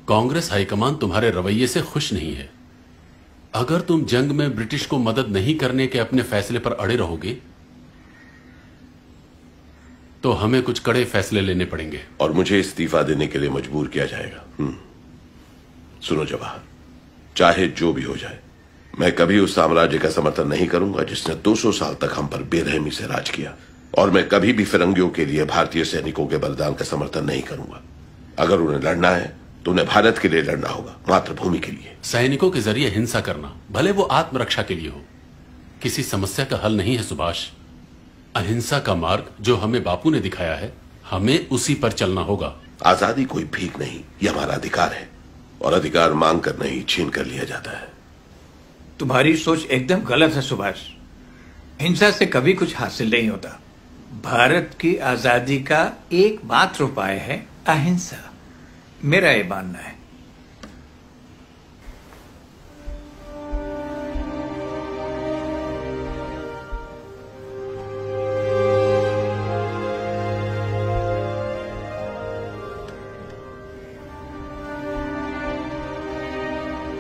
Congress high command तुम्हारे रवैये से खुश नहीं है। अगर तुम जंग में ब्रिटिश को मदद नहीं करने के अपने फैसले पर अड़े रहोगे तो हमें कुछ कड़े फैसले लेने पड़ेंगे। और मुझे इस्तीफा देने के लिए मजबूर किया जाएगा। सुनो जवाहर, चाहे जो भी हो जाए, मैं कभी उस साम्राज्य का समर्थन नहीं करूंगा जिसने 200 साल तक हम पर बेरहमी से राज किया। और मैं कभी भी फिरंगियों के लिए भारतीय सैनिकों के बलिदान का समर्थन नहीं करूंगा। अगर उन्हें लड़ना है तो उन्हें भारत के लिए लड़ना होगा, मातृभूमि के लिए। सैनिकों के जरिए हिंसा करना, भले वो आत्मरक्षा के लिए हो, किसी समस्या का हल नहीं है सुभाष। अहिंसा का मार्ग जो हमें बापू ने दिखाया है, हमें उसी पर चलना होगा। आजादी कोई भीख नहीं, यह हमारा अधिकार है और अधिकार मांग कर नहीं, छीन कर लिया जाता है। तुम्हारी सोच एकदम गलत है सुभाष। हिंसा से कभी कुछ हासिल नहीं होता। भारत की आजादी का एकमात्र उपाय है अहिंसा। मेरा ये मानना है।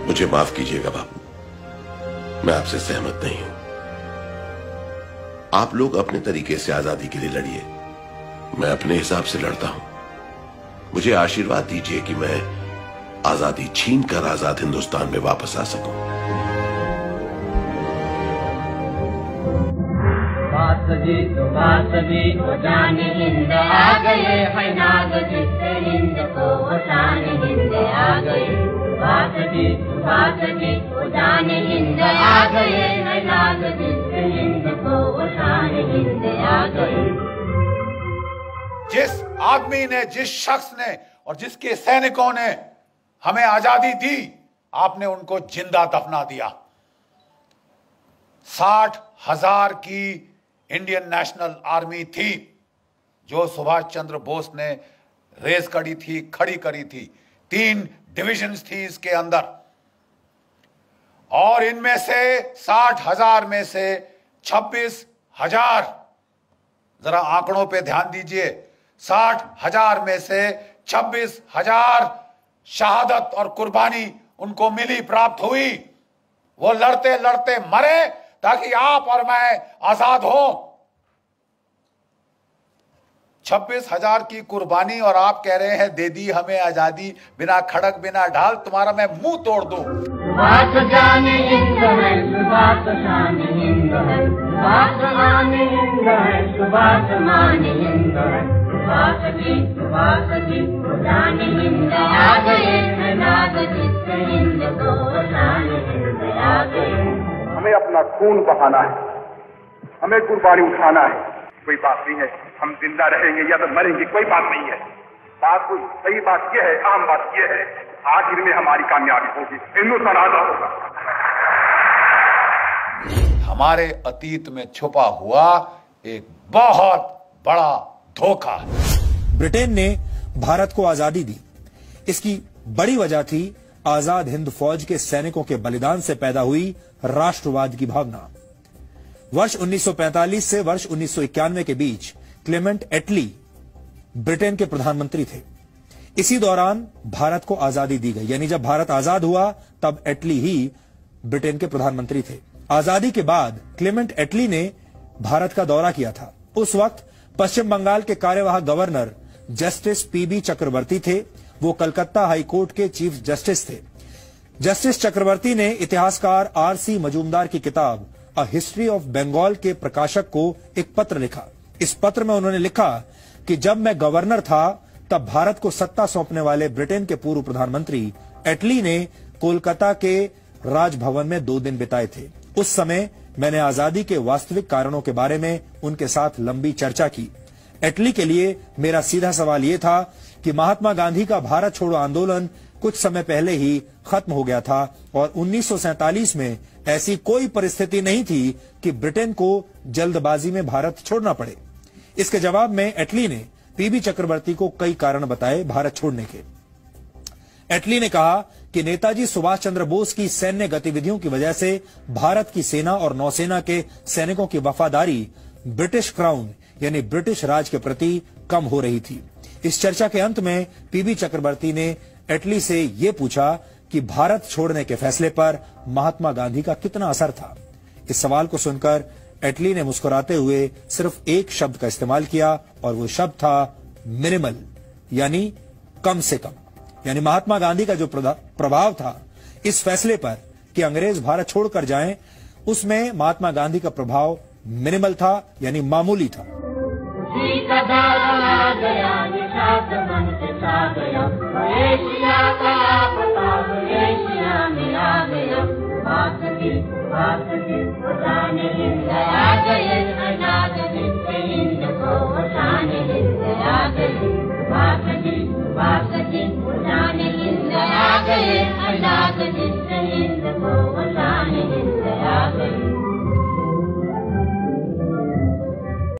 मुझे माफ कीजिएगा बापू, मैं आपसे सहमत नहीं हूं। आप लोग अपने तरीके से आजादी के लिए लड़िए, मैं अपने हिसाब से लड़ता हूं। मुझे आशीर्वाद दीजिए कि मैं आजादी छीन कर आजाद हिंदुस्तान में वापस आ सकूं। वो जाने हिंद आ गए है नाग जिससे हिंद को वो शान हिंद आ गए। वो जाने हिंद आ गए है नाग जिससे हिंद को वो शान हिंद आ गए। जिस आदमी ने, जिस शख्स ने और जिसके सैनिकों ने हमें आजादी दी, आपने उनको जिंदा दफना दिया। 60,000 की इंडियन नेशनल आर्मी थी जो सुभाष चंद्र बोस ने रेस करी थी, खड़ी करी थी। 3 डिविजन्स थी इसके अंदर, और इनमें से 60,000 में से 26,000, जरा आंकड़ों पे ध्यान दीजिए, 60,000 में से 26,000 शहादत और कुर्बानी उनको मिली, प्राप्त हुई। वो लड़ते लड़ते मरे ताकि आप और मैं आजाद हो। 26,000 की कुर्बानी और आप कह रहे हैं दे दी हमें आजादी, बिना खड़क बिना ढाल। तुम्हारा मैं मुंह तोड़ दूं। सुभाष जाने हिंद है, सुभाष शान हिंद है, सुभाष माने हिंद है, सुभाष माने हिंद है। सुभाष जी वो जाने हिंद आ गए है नाग जिससे हिंद को वो शान हिंद आ गए। हमें अपना खून बहाना है, हमें कुर्बानी उठाना है। कोई बात नहीं है हम जिंदा रहेंगे या तो मरेंगे, कोई बात नहीं है। बात कोई सही बात यह है, आम बात यह है, आखिर में हमारी कामयाबी होगी, हिंदुस्तान आजाद होगा। हमारे अतीत में छुपा हुआ एक बहुत बड़ा धोखा है। ब्रिटेन ने भारत को आजादी दी, इसकी बड़ी वजह थी आजाद हिंद फौज के सैनिकों के बलिदान से पैदा हुई राष्ट्रवाद की भावना। वर्ष 1945 से वर्ष 1991 के बीच क्लेमेंट एटली ब्रिटेन के प्रधानमंत्री थे। इसी दौरान भारत को आजादी दी गई, यानी जब भारत आजाद हुआ तब एटली ही ब्रिटेन के प्रधानमंत्री थे। आजादी के बाद क्लेमेंट एटली ने भारत का दौरा किया था। उस वक्त पश्चिम बंगाल के कार्यवाहक गवर्नर जस्टिस पीबी चक्रवर्ती थे। वो कलकत्ता हाईकोर्ट के चीफ जस्टिस थे। जस्टिस चक्रवर्ती ने इतिहासकार आरसी मजूमदार की किताब अ हिस्ट्री ऑफ बंगाल के प्रकाशक को एक पत्र लिखा। इस पत्र में उन्होंने लिखा कि जब मैं गवर्नर था तब भारत को सत्ता सौंपने वाले ब्रिटेन के पूर्व प्रधानमंत्री एटली ने कोलकाता के राजभवन में 2 दिन बिताए थे। उस समय मैंने आजादी के वास्तविक कारणों के बारे में उनके साथ लंबी चर्चा की। एटली के लिए मेरा सीधा सवाल यह था कि महात्मा गांधी का भारत छोड़ो आंदोलन कुछ समय पहले ही खत्म हो गया था और 1947 में ऐसी कोई परिस्थिति नहीं थी कि ब्रिटेन को जल्दबाजी में भारत छोड़ना पड़े। इसके जवाब में एटली ने पीबी चक्रवर्ती को कई कारण बताए भारत छोड़ने के। एटली ने कहा कि नेताजी सुभाष चंद्र बोस की सैन्य गतिविधियों की वजह से भारत की सेना और नौसेना के सैनिकों की वफादारी ब्रिटिश क्राउन यानी ब्रिटिश राज के प्रति कम हो रही थी। इस चर्चा के अंत में पीबी चक्रवर्ती ने एटली से यह पूछा कि भारत छोड़ने के फैसले पर महात्मा गांधी का कितना असर था। इस सवाल को सुनकर एटली ने मुस्कुराते हुए सिर्फ एक शब्द का इस्तेमाल किया और वो शब्द था मिनिमल, यानी कम से कम। यानी महात्मा गांधी का जो प्रभाव था इस फैसले पर कि अंग्रेज भारत छोड़कर जाएं, उसमें महात्मा गांधी का प्रभाव मिनिमल था, यानी मामूली था।